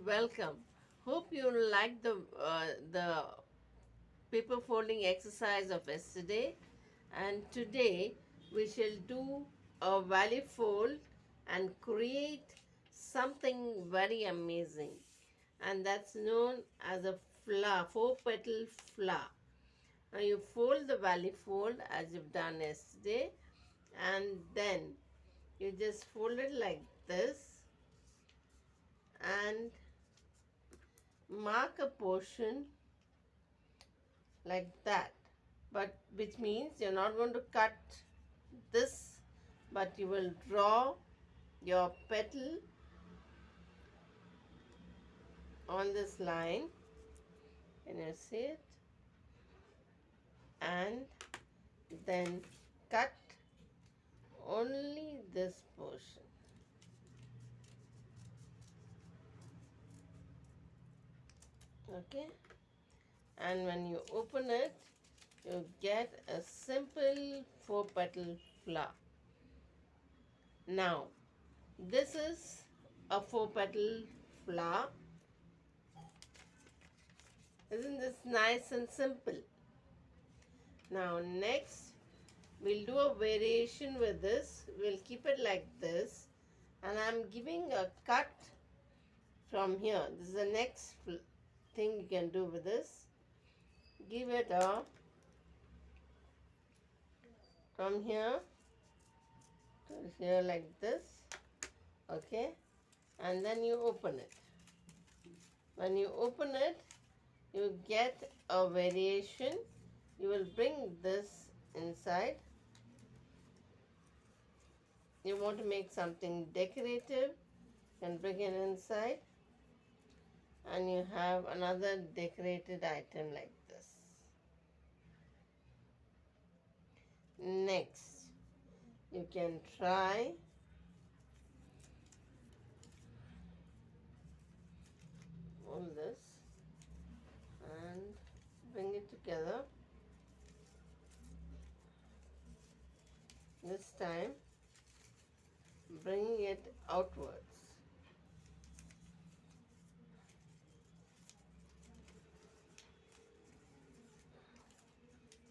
welcome. Hope you like the paper folding exercise of yesterday. And today we shall do a valley fold and create something very amazing. And that's known as a flower, four petal flower. Now you fold the valley fold as you've done yesterday, and then you just fold it like this and mark a portion like that, but which means you're not going to cut this, but you will draw your petal on this line. Can you see it? And then cut only this portion. Okay, and when you open it, you get a simple four petal flower. Now this is a four petal flower. Isn't this nice and simple? Now next we'll do a variation with this. We'll keep it like this, and I'm giving a cut from here. This is the next thing you can do with this. Give it a from here to here like this. Okay, and then you open it. When you open it, you get a variation. You will bring this inside. You want to make something decorative, you can bring it inside, and you have another decorated item like this. Next, you can try all this and bring it together. This time, bringing it outwards.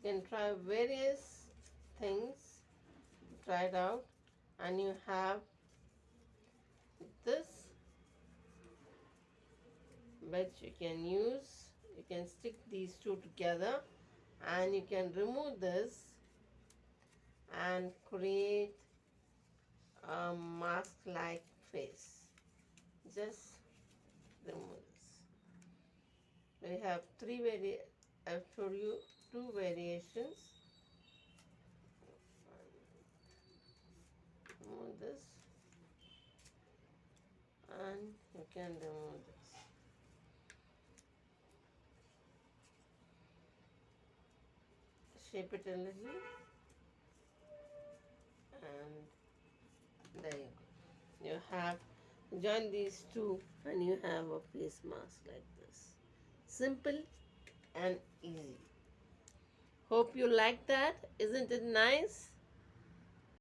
You can try various things, try it out, and you have this which you can use. You can stick these two together, and you can remove this and create a mask-like face. Just remove this. We have I've showed you two variations. Remove this, and you can remove this. Shape it a little, and there you go. You have join these two, and you have a face mask like this. Simple and easy. Hope you like that. Isn't it nice?